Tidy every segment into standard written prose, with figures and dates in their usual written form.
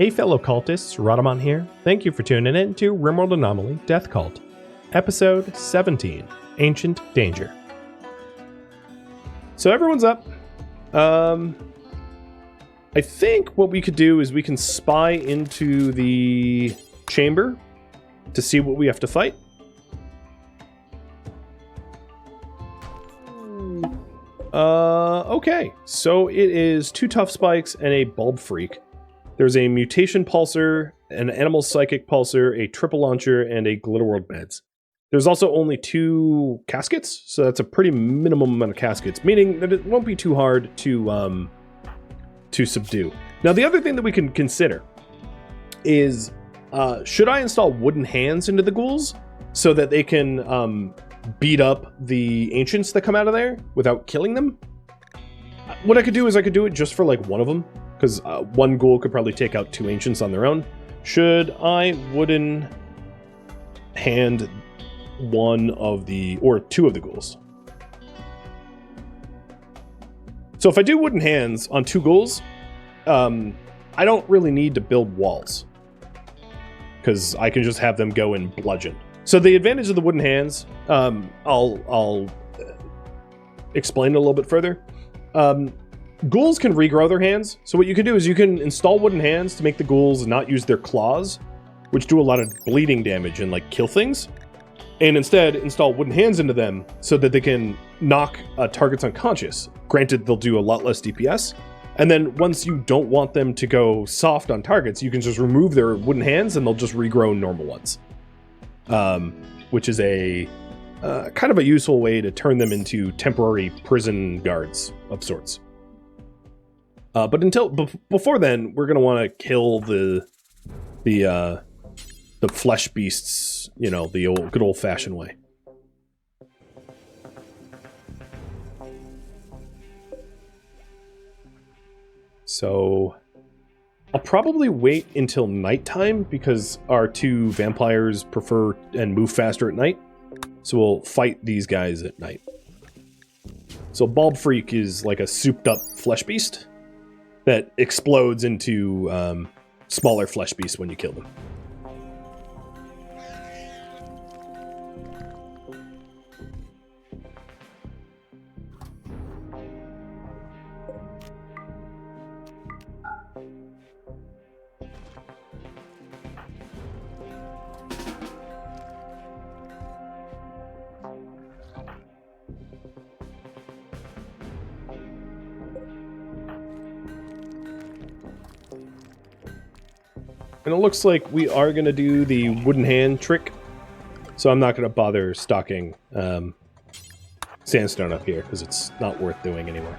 Hey fellow cultists, Rhadamant here. Thank you for tuning in to RimWorld Anomaly Death Cult, Episode 17, Ancient Danger. So everyone's up. I think what we could do is we can spy into the chamber to see what we have to fight. Okay, so it is 2 tough spikes and a bulb freak. There's a mutation pulsar, an animal psychic pulsar, a triple launcher, and a glitter world meds. There's also only 2 caskets, so that's a pretty minimum amount of caskets, meaning that it won't be too hard to subdue. Now, the other thing that we can consider is, should I install wooden hands into the ghouls so that they can beat up the ancients that come out of there without killing them? What I could do is I could do it just for like one of them, because one ghoul could probably take out 2 ancients on their own. Should I wooden hand one of the, or 2 of the ghouls? So if I do wooden hands on 2 ghouls, I don't really need to build walls, because I can just have them go and bludgeon. So the advantage of the wooden hands, I'll explain it a little bit further. Ghouls can regrow their hands, so what you can do is you can install wooden hands to make the ghouls not use their claws, which do a lot of bleeding damage and like kill things, and instead install wooden hands into them so that they can knock targets unconscious. Granted, they'll do a lot less DPS, and then once you don't want them to go soft on targets, you can just remove their wooden hands and they'll just regrow normal ones, which is a kind of a useful way to turn them into temporary prison guards of sorts. But before then, we're gonna want to kill the flesh beasts, you know, the good old fashioned way. So I'll probably wait until nighttime because our 2 vampires prefer and move faster at night. So we'll fight these guys at night. So Bulb Freak is like a souped up flesh beast that explodes into smaller flesh beasts when you kill them. And it looks like we are going to do the wooden hand trick, so I'm not going to bother stocking sandstone up here, because it's not worth doing anymore.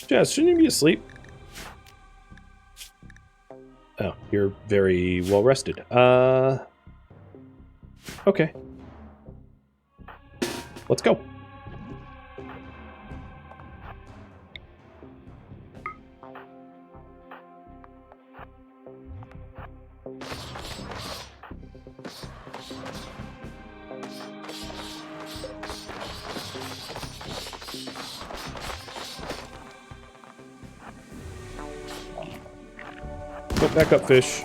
Jazz, shouldn't you be asleep? Oh, you're very well rested. Okay. Let's go. Back up, fish.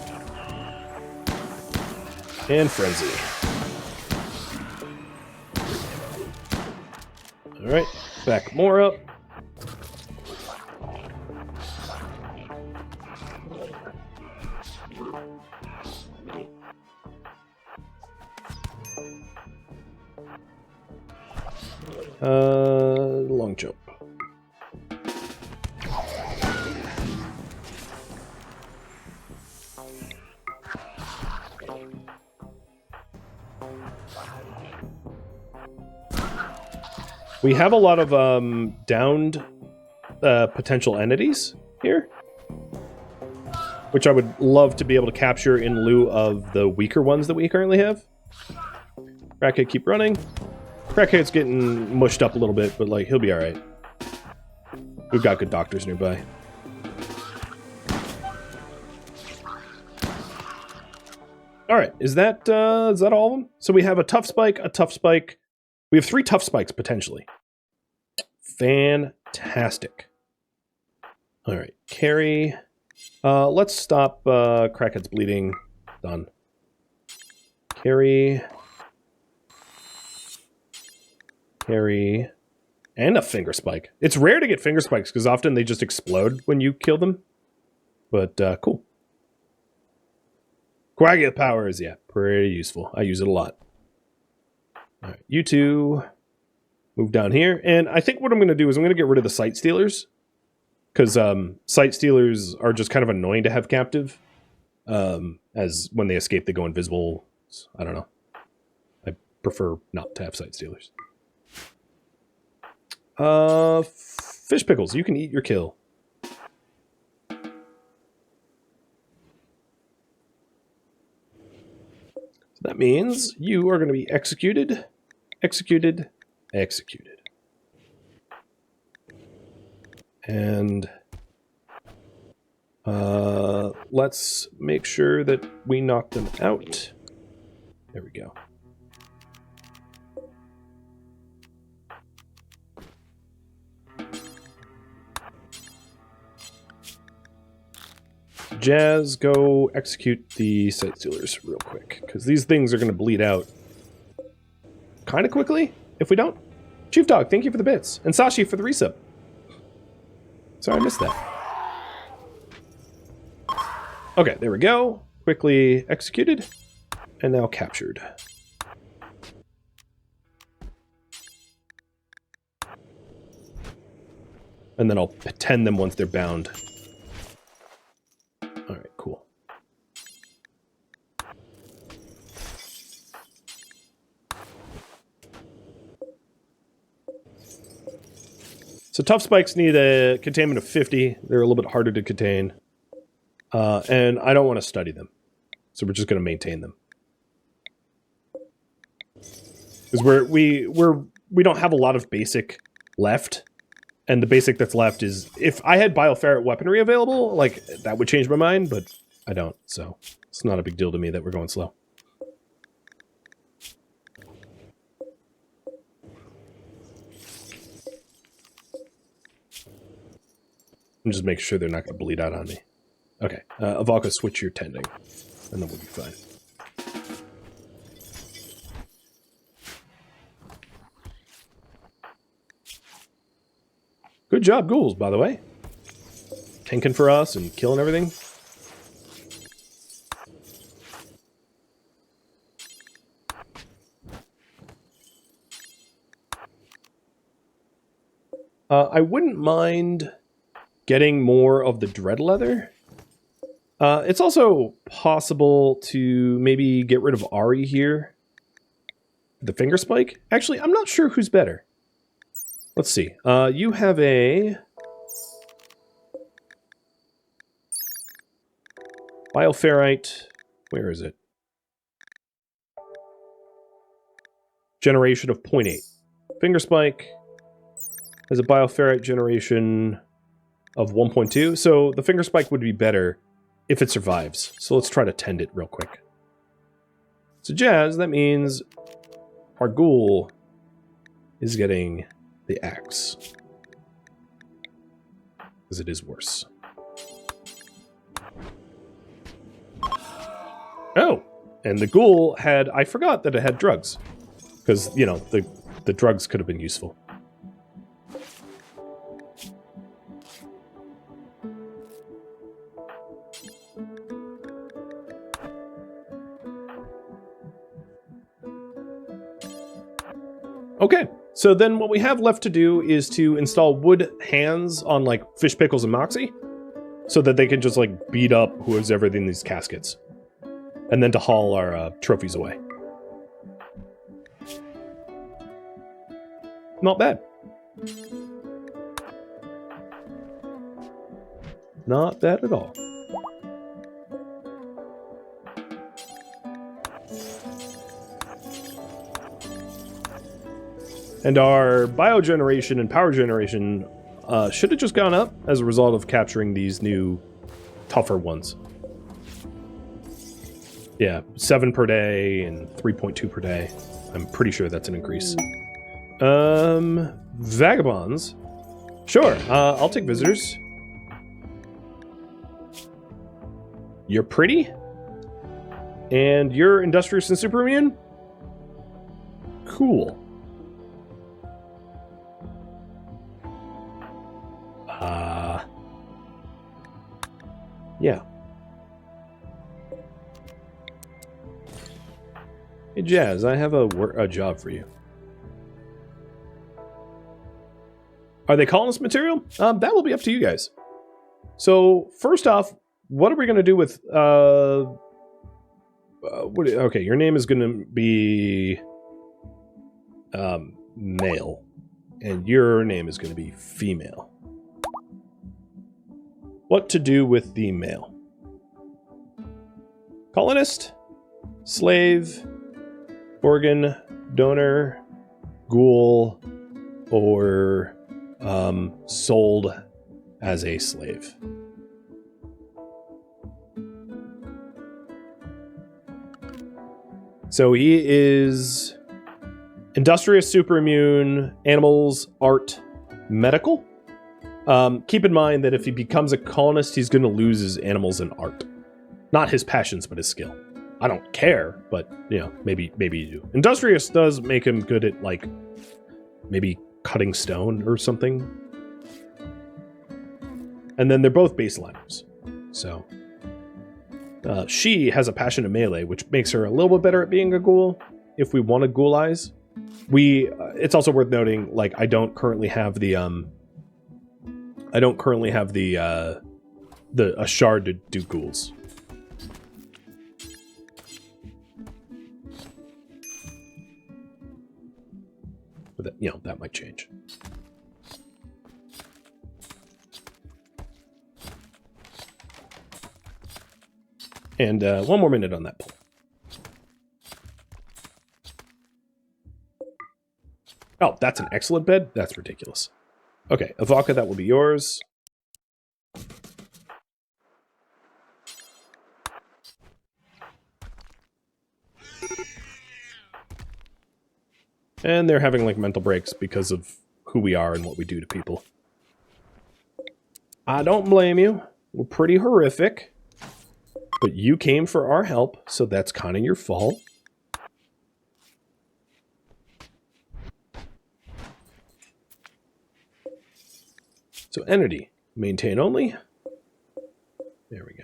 And frenzy. Alright, back more up. Long jump. We have a lot of downed potential entities here, which I would love to be able to capture in lieu of the weaker ones that we currently have. Crackhead, keep running. Crackhead's getting mushed up a little bit, but like he'll be alright. We've got good doctors nearby. Alright, is that all of them? So we have a tough spike, a tough spike. We have 3 tough spikes, potentially. Fantastic. All right, carry. Let's stop Crackhead's bleeding. Done. Carry. Carry. And a finger spike. It's rare to get finger spikes because often they just explode when you kill them. But cool. Coagulate power is, yeah, pretty useful. I use it a lot. All right, you two move down here. And I think what I'm going to do is I'm going to get rid of the sight stealers. Because sight stealers are just kind of annoying to have captive. As when they escape, they go invisible. I don't know. I prefer not to have sight stealers. Fish pickles, you can eat your kill. So that means you are going to be executed, executed, executed. And let's make sure that we knock them out. There we go. Jazz, go execute the sight stealers real quick, because these things are going to bleed out kind of quickly if we don't. Chief Dog, thank you for the bits. And Sashi for the resub. Sorry, I missed that. Okay, there we go. Quickly executed. And now captured. And then I'll pretend them once they're bound. Alright, cool. So tough spikes need a containment of 50. They're a little bit harder to contain. And I don't want to study them. So we're just going to maintain them. Because we don't have a lot of basic left. And the basic that's left is, if I had bioferret weaponry available, like, that would change my mind, but I don't, so it's not a big deal to me that we're going slow. I'm just making sure they're not going to bleed out on me. Okay, Avalka, switch your tending, and then we'll be fine. Good job, Ghouls, by the way. Tanking for us and killing everything. I wouldn't mind getting more of the dread leather. It's also possible to maybe get rid of Ari here. The finger spike? Actually, I'm not sure who's better. Let's see. You have a bioferrite. Where is it? Generation of 0.8. Finger spike has a bioferrite generation of 1.2. So the finger spike would be better if it survives. So let's try to tend it real quick. So Jazz, that means our ghoul is getting the axe. Because it is worse. Oh! And the ghoul had... I forgot that it had drugs. Because, you know, the drugs could have been useful. Okay. So then what we have left to do is to install wood hands on, like, Fish Pickles and Moxie, so that they can just, like, beat up whoever's ever in these caskets. And then to haul our trophies away. Not bad. Not bad at all. And our biogeneration and power generation should have just gone up as a result of capturing these new tougher ones. Yeah, 7 per day and 3.2 per day. I'm pretty sure that's an increase. Vagabonds. Sure, I'll take visitors. You're pretty? And you're industrious and super immune? Cool. Yeah. Hey, Jazz, I have a job for you. Are they colonist material? That will be up to you guys. So, first off, what are we going to do with... okay, your name is going to be... male. And your name is going to be female. What to do with the male? Colonist, slave, organ donor, ghoul, or sold as a slave. So he is industrious, super immune, animals, art, medical. Keep in mind that if he becomes a colonist, he's going to lose his animals and art. Not his passions, but his skill. I don't care, but, you know, maybe you do. Industrious does make him good at, like, maybe cutting stone or something. And then they're both baseliners. So, she has a passion in melee, which makes her a little bit better at being a ghoul, if we want to ghoulize. It's also worth noting, like, I don't currently have the a shard to do ghouls. But that, you know, that might change. And one more minute on that poll. Oh, that's an excellent bed? That's ridiculous. Okay, Avalka, that will be yours. And they're having, like, mental breaks because of who we are and what we do to people. I don't blame you. We're pretty horrific. But you came for our help, so that's kind of your fault. So entity, maintain only. There we go.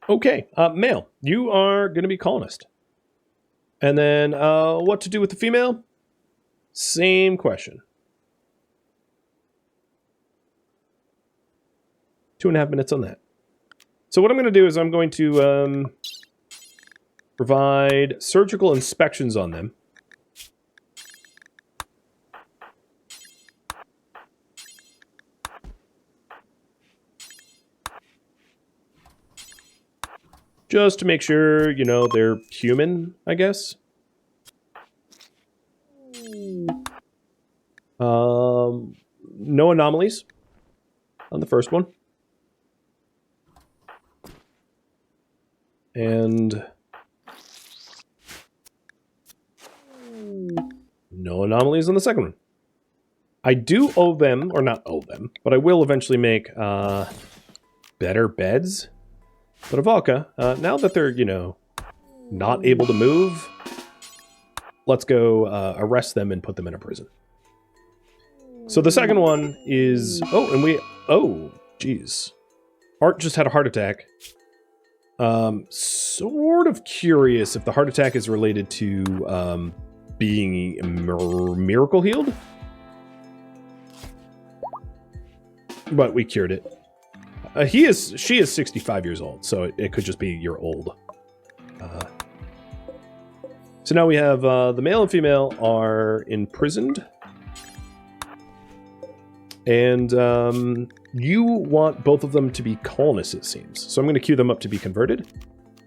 Okay, male, you are going to be colonist. And then what to do with the female? Same question. 2.5 minutes on that. So what I'm going to do is I'm going to provide surgical inspections on them. Just to make sure, you know, they're human, I guess. No anomalies on the first one. And no anomalies on the second one. I do owe them, or not owe them, but I will eventually make better beds. But Avalka, now that they're, you know, not able to move, let's go arrest them and put them in a prison. So the second one is... Oh, geez. Art just had a heart attack. Sort of curious if the heart attack is related to being miracle healed. But we cured it. She is 65 years old, so it could just be you're old. So now we have the male and female are imprisoned. And you want both of them to be colonists, it seems. So I'm going to queue them up to be converted,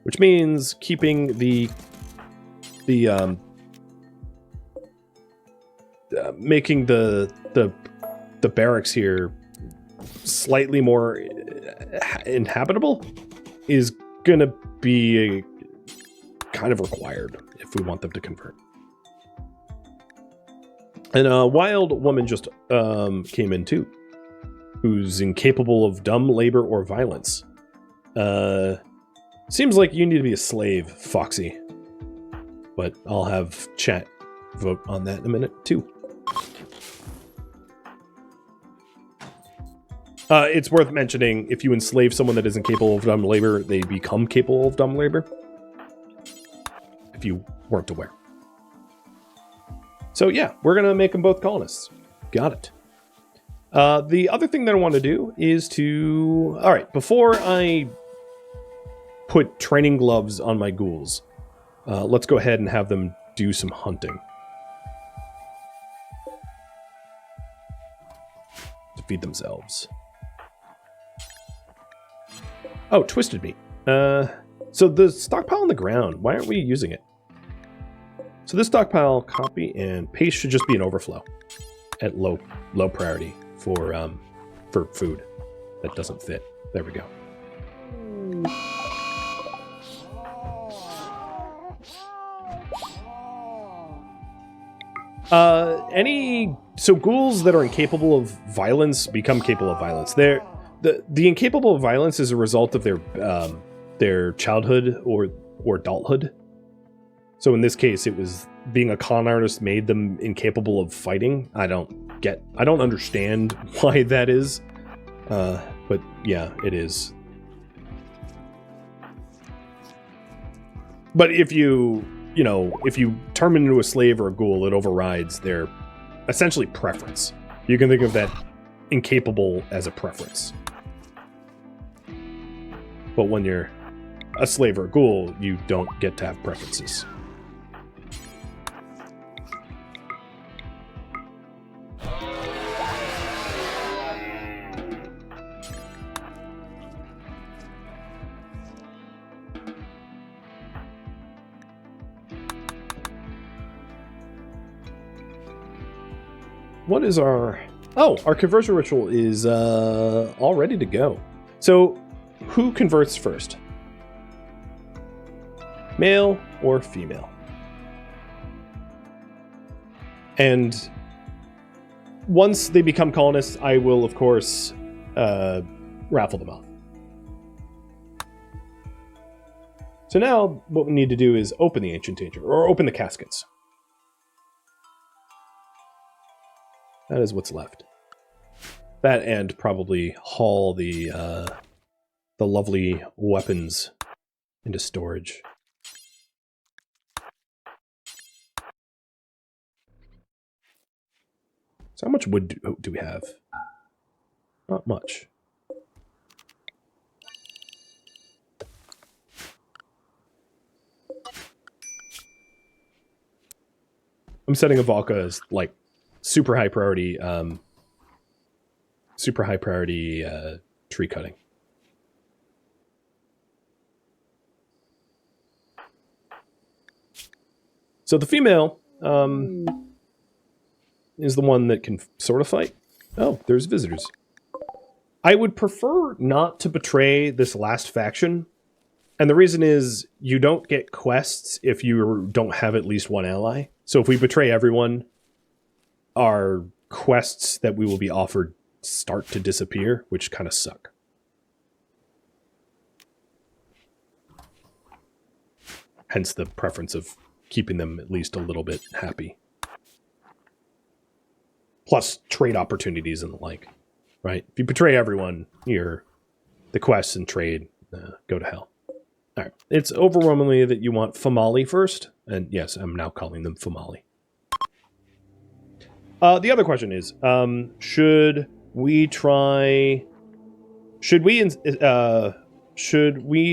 which means keeping making the barracks here slightly more inhabitable is gonna be kind of required if we want them to convert. And a wild woman just came in too, who's incapable of dumb labor or violence. Seems like you need to be a slave, Foxy. But I'll have chat vote on that in a minute too. It's worth mentioning, if you enslave someone that isn't capable of dumb labor, they become capable of dumb labor. If you weren't aware. So yeah, we're going to make them both colonists. Got it. The other thing that I want to do is to... Alright, before I put training gloves on my ghouls, let's go ahead and have them do some hunting. To feed themselves. Oh, twisted meat. So the stockpile on the ground, why aren't we using it? So this stockpile, copy and paste should just be an overflow at low priority for food that doesn't fit. There we go. So ghouls that are incapable of violence become capable of violence. The incapable of violence is a result of their childhood or adulthood. So in this case, it was being a con artist made them incapable of fighting. I don't understand why that is. But yeah, it is. But if you turn them into a slave or a ghoul, it overrides their essentially preference. You can think of that incapable as a preference. But when you're a slave or a ghoul, you don't get to have preferences. What is our... Oh, our conversion ritual is all ready to go. So, who converts first? Male or female? And once they become colonists, I will, of course, raffle them off. So now, what we need to do is open the Ancient Danger, or open the caskets. That is what's left. That and probably haul the lovely weapons into storage. So how much wood do we have? Not much. I'm setting Avalka as like super high priority tree cutting. So the female is the one that can sort of fight. Oh, there's visitors. I would prefer not to betray this last faction. And the reason is you don't get quests if you don't have at least one ally. So if we betray everyone, our quests that we will be offered start to disappear, which kind of suck. Hence the preference of keeping them at least a little bit happy. Plus trade opportunities and the like, right? If you betray everyone, the quests and trade go to hell. All right, it's overwhelmingly that you want Famali first, and yes, I'm now calling them Famali. The other question is, should we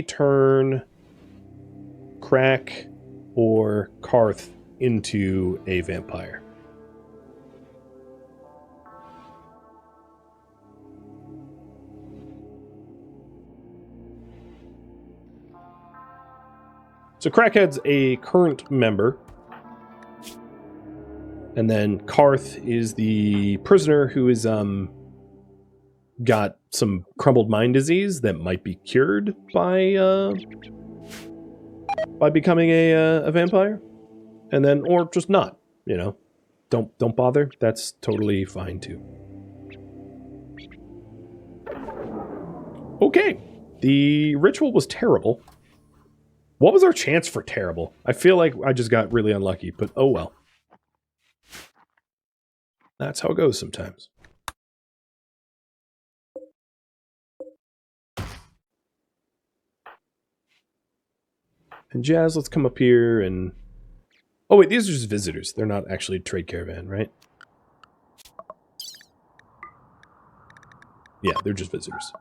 turn Crack or Karth into a vampire? So Crackhead's a current member. And then Karth is the prisoner who is got some crumbled mind disease that might be cured by becoming a vampire, and then or just not. You know, don't bother. That's totally fine too. Okay, the ritual was terrible. What was our chance for terrible? I feel like I just got really unlucky, but oh well. That's how it goes sometimes. And Jazz, let's come up here and... Oh wait, these are just visitors. They're not actually trade caravan, right? Yeah, they're just visitors.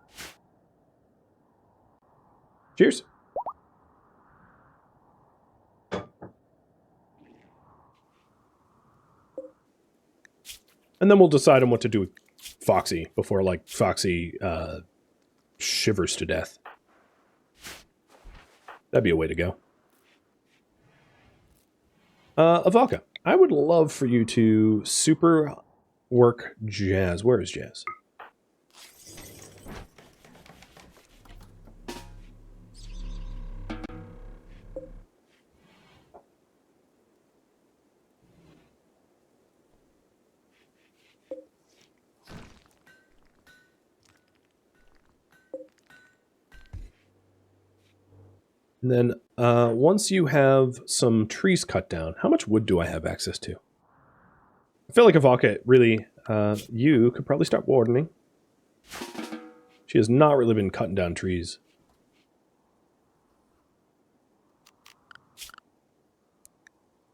Cheers. And then we'll decide on what to do with Foxy before, like, Foxy shivers to death. That'd be a way to go. Avalka, I would love for you to super work Jazz. Where is Jazz? And then once you have some trees cut down, how much wood do I have access to? I feel like Avalka really, you could probably start wardening. She has not really been cutting down trees.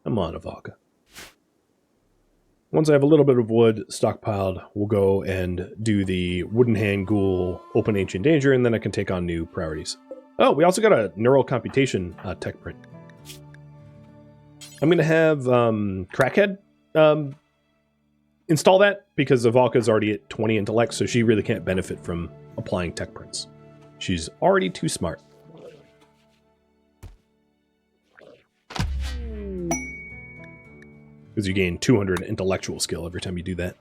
Come on, Avalka. Once I have a little bit of wood stockpiled, we'll go and do the Wooden Hand Ghoul Open Ancient Danger, and then I can take on new priorities. Oh, we also got a neural computation tech print. I'm going to have Crackhead install that, because Avalka's already at 20 intellect, so she really can't benefit from applying tech prints. She's already too smart. Because you gain 200 intellectual skill every time you do that.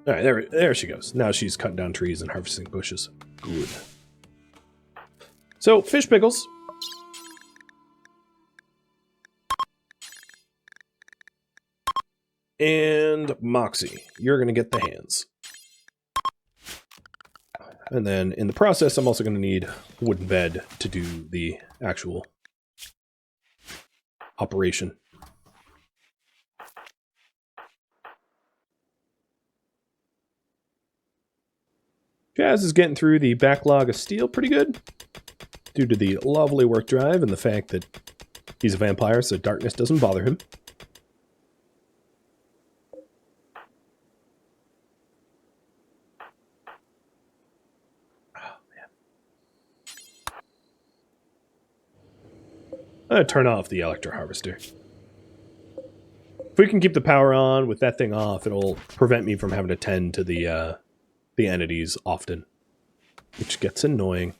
All right, there she goes. Now she's cutting down trees and harvesting bushes. Good. So, fish pickles. And Moxie, you're going to get the hands. And then in the process, I'm also going to need a wooden bed to do the actual operation. Jazz is getting through the backlog of steel pretty good, due to the lovely work drive and the fact that he's a vampire, so darkness doesn't bother him. Oh, man. I'm going to turn off the electro harvester. If we can keep the power on with that thing off, it'll prevent me from having to tend to the entities often, which gets annoying.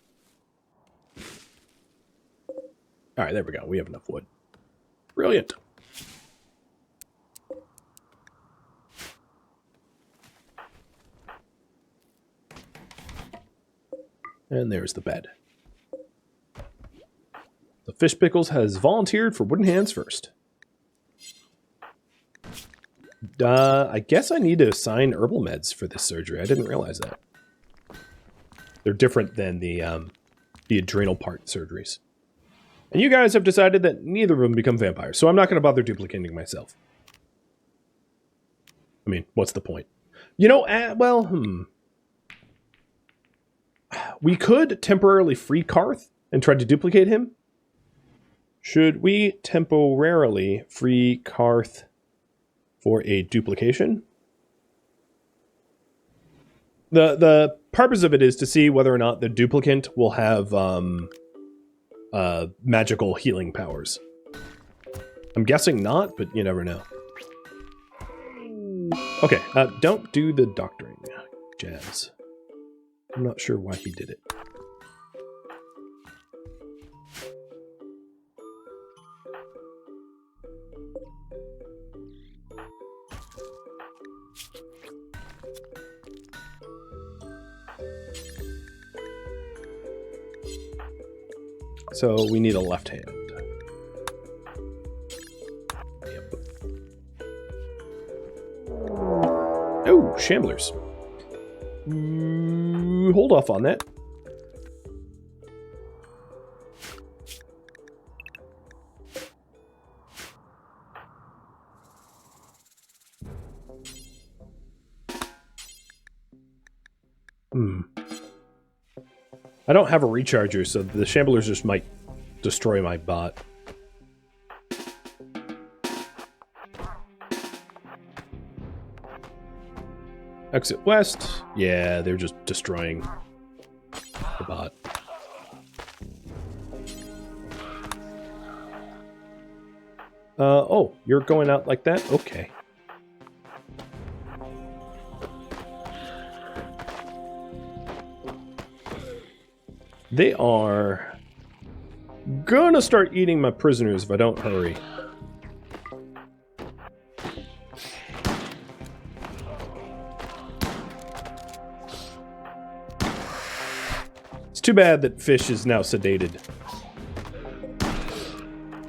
All right, there we go. We have enough wood. Brilliant. And there's the bed. The Fish Pickles has volunteered for Wooden Hands first. I guess I need to assign herbal meds for this surgery. I didn't realize that. They're different than the adrenal part surgeries. And you guys have decided that neither of them become vampires, so I'm not going to bother duplicating myself. I mean, what's the point? You know, we could temporarily free Karth and try to duplicate him. Should we temporarily free Karth for a duplication? The purpose of it is to see whether or not the duplicant will have magical healing powers. I'm guessing not, but you never know. Okay, don't do the doctoring, Jazz. I'm not sure why he did it. So we need a left hand. Yep. Oh, shamblers. Hold off on that. I don't have a recharger, so the shamblers just might destroy my bot. Exit west. Yeah, they're just destroying the bot. Oh, you're going out like that? Okay. They are gonna start eating my prisoners if I don't hurry. It's too bad that Fish is now sedated.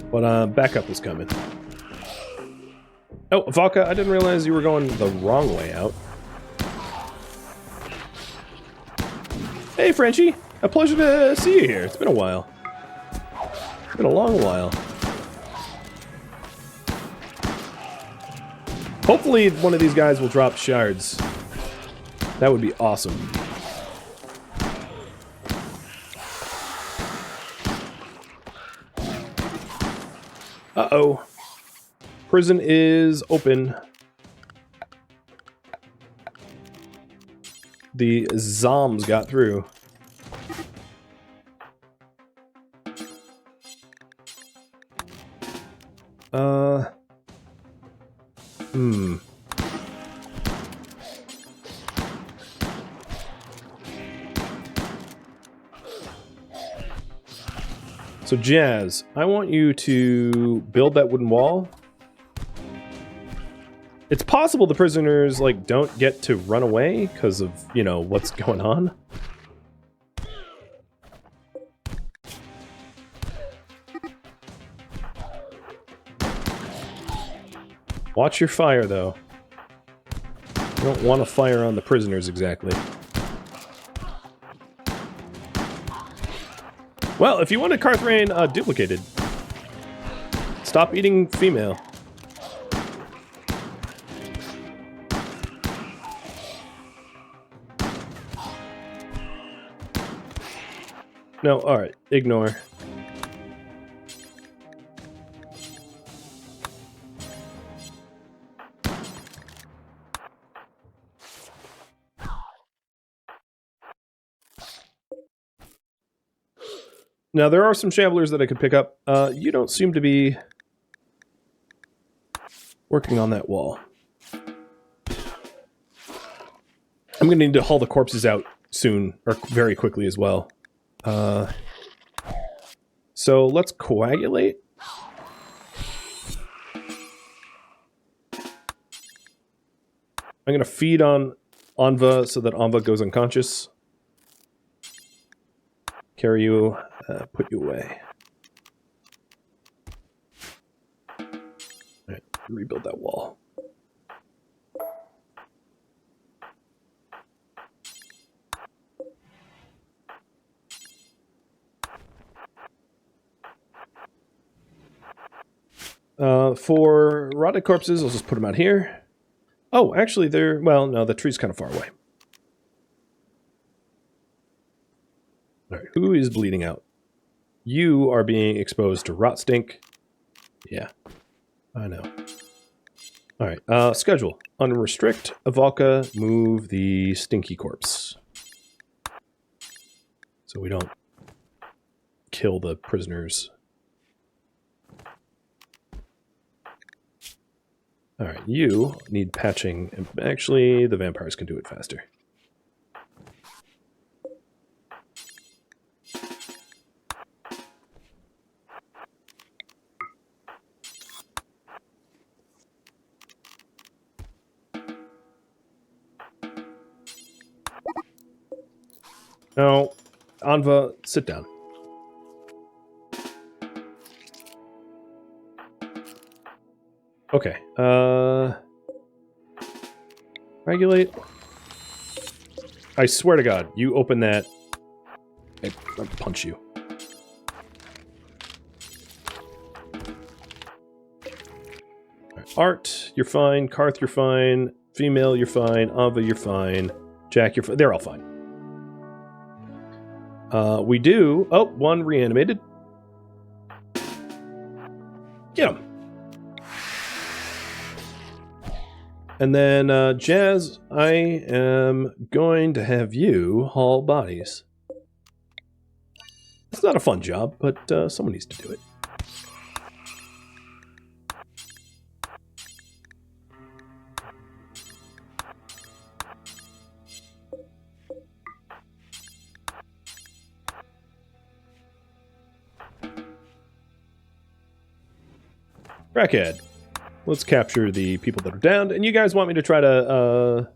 But backup is coming. Oh, Valka, I didn't realize you were going the wrong way out. Hey, Frenchie. A pleasure to see you here. It's been a while. It's been a long while. Hopefully one of these guys will drop shards. That would be awesome. Uh-oh. Prison is open. The zombs got through. So Jazz, I want you to build that wooden wall. It's possible the prisoners, like, don't get to run away because of, you know, what's going on. Watch your fire, though. You don't want to fire on the prisoners, exactly. Well, if you want a Carthrain duplicated, stop eating female. No, alright, ignore. Now, there are some shamblers that I could pick up. You don't seem to be working on that wall. I'm going to need to haul the corpses out soon, or very quickly as well. So let's coagulate. I'm going to feed on Anva so that Anva goes unconscious. Carry you, put you away. Alright, rebuild that wall. For rotted corpses, I'll just put them out here. Oh, actually, they're... well, no, the tree's kind of far away. Alright, who is bleeding out? You are being exposed to rot stink. Yeah, I know. Alright, schedule. Unrestrict, Avalka, move the stinky corpse. So we don't kill the prisoners. Alright, you need patching. Actually, the vampires can do it faster. No, Anva, sit down. Okay. Regulate. I swear to God, you open that, I'll punch you. Right. Art, you're fine. Karth, you're fine. Female, you're fine. Ava, you're fine. Jack, you're fine. They're all fine. We do... Oh, one reanimated. Get him. And then, Jazz, I am going to have you haul bodies. It's not a fun job, but someone needs to do it. Crackhead. Let's capture the people that are downed, and you guys want me to try to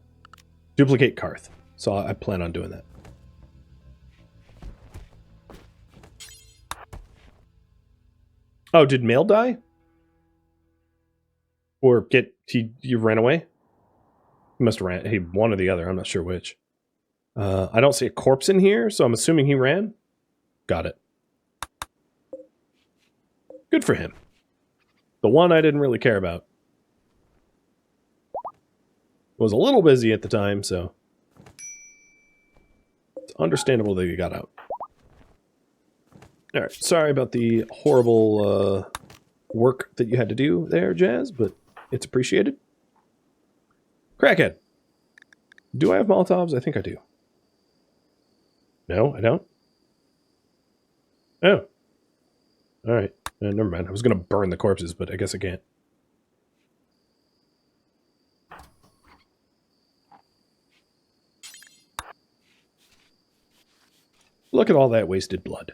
duplicate Karth, so I plan on doing that. Oh, did Mail die? Or you ran away? He must have ran. He one or the other. I'm not sure which. I don't see a corpse in here, so I'm assuming he ran. Got it. Good for him. The one I didn't really care about. Was a little busy at the time, so it's understandable that you got out. Alright, sorry about the horrible work that you had to do there, Jazz, but it's appreciated. Crackhead. Do I have Molotovs? I think I do. No, I don't? Oh. Alright. Never mind. I was going to burn the corpses, but I guess I can't. Look at all that wasted blood.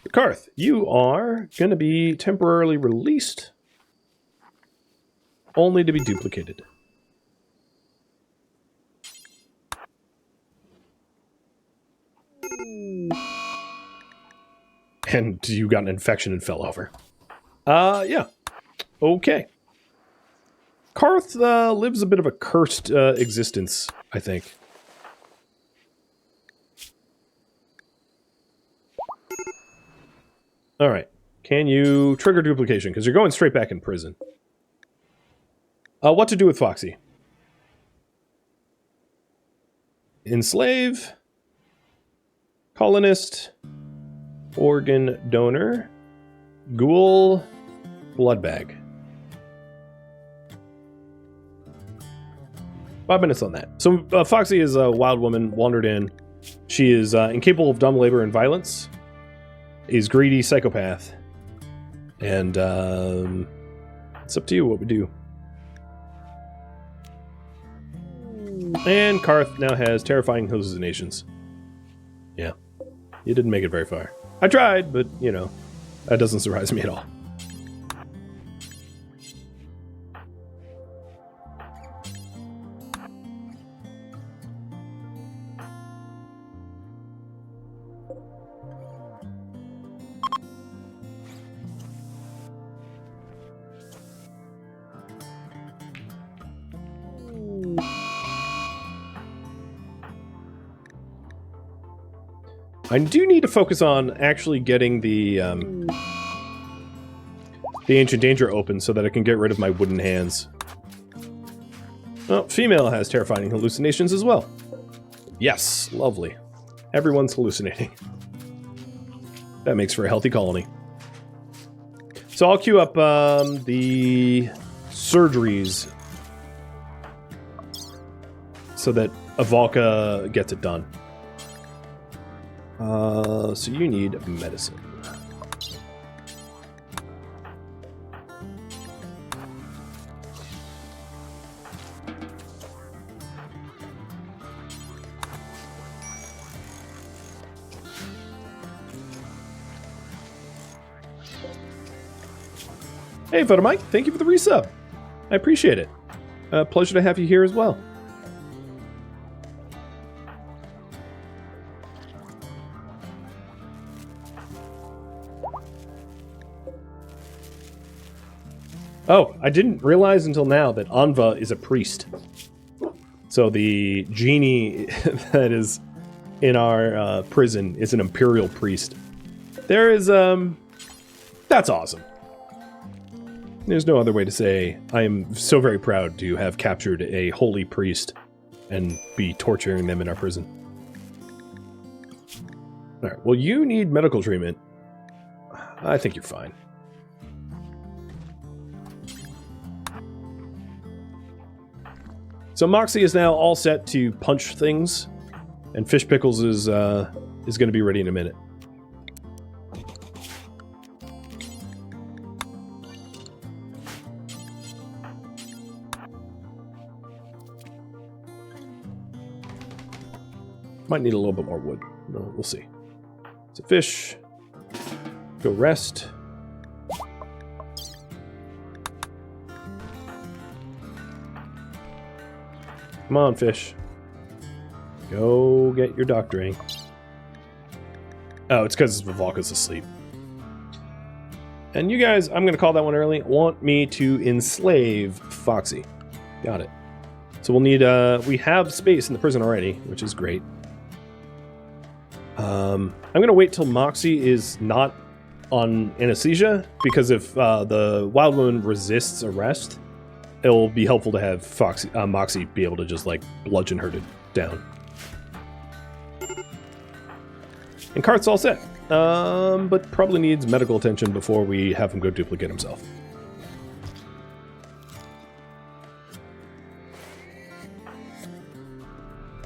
Karth, you are going to be temporarily released, only to be duplicated. And you got an infection and fell over. Yeah. Okay. Karth lives a bit of a cursed existence, I think. Alright. Can you trigger duplication? Because you're going straight back in prison. What to do with Foxy? Enslave. Colonist. Organ donor. Ghoul. Blood bag. 5 minutes on that. So Foxy is a wild woman, wandered in. She is incapable of dumb labor and violence. Is greedy psychopath. And it's up to you what we do. And Karth now has terrifying hallucinations. Yeah. You didn't make it very far. I tried, but, you know, that doesn't surprise me at all. I do need to focus on actually getting the Ancient Danger open so that I can get rid of my wooden hands. Oh, female has terrifying hallucinations as well. Yes, lovely. Everyone's hallucinating. That makes for a healthy colony. So I'll queue up the surgeries so that Avalka gets it done. So you need medicine. Hey, Photomike, thank you for the resub. I appreciate it. Pleasure to have you here as well. Oh, I didn't realize until now that Anva is a priest. So the genie that is in our prison is an imperial priest. There is, that's awesome. There's no other way to say I am so very proud to have captured a holy priest and be torturing them in our prison. Alright, well, you need medical treatment. I think you're fine. So Moxie is now all set to punch things, and Fish Pickles is going to be ready in a minute. Might need a little bit more wood. No, we'll see. So fish, go rest. Come on, fish. Go get your doctoring. Oh, it's because Vivalka's asleep. And you guys, I'm going to call that one early, want me to enslave Foxy. Got it. So we'll need, we have space in the prison already, which is great. I'm going to wait till Moxie is not on anesthesia, because if the wild woman resists arrest, it'll be helpful to have Moxie be able to just, like, bludgeon her down. And Cart's all set, but probably needs medical attention before we have him go duplicate himself.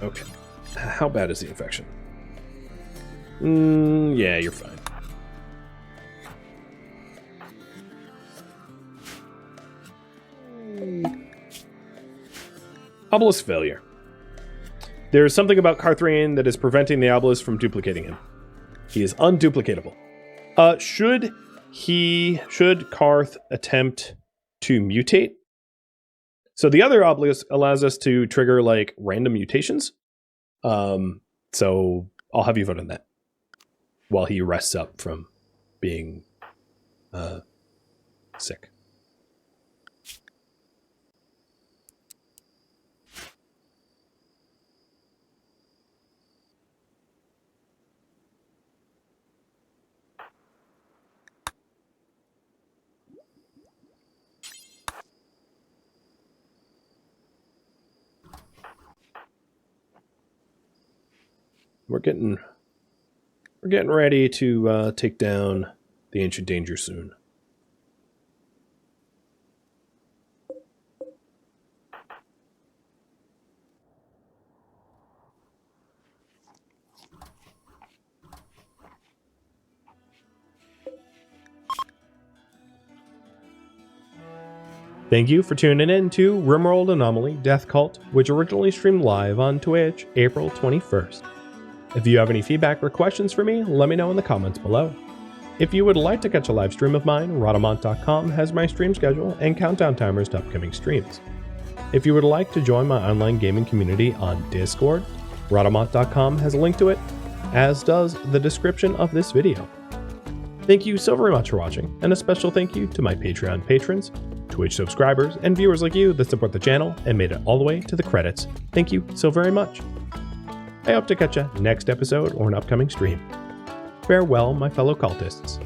Okay. How bad is the infection? Yeah, you're fine. Obelisk failure. There's something about Carthrain that is preventing the obelisk from duplicating him. He is unduplicatable. Should Carth attempt to mutate? So the other obelisk allows us to trigger, like, random mutations. So I'll have you vote on that while he rests up from being sick. We're getting ready to take down the Ancient Danger soon. Thank you for tuning in to RimWorld Anomaly Death Cult, which originally streamed live on Twitch April 21st. If you have any feedback or questions for me, let me know in the comments below. If you would like to catch a live stream of mine, Rhadamant.com has my stream schedule and countdown timers to upcoming streams. If you would like to join my online gaming community on Discord, Rhadamant.com has a link to it, as does the description of this video. Thank you so very much for watching, and a special thank you to my Patreon patrons, Twitch subscribers, and viewers like you that support the channel and made it all the way to the credits. Thank you so very much. I hope to catch you next episode or an upcoming stream. Farewell, my fellow cultists.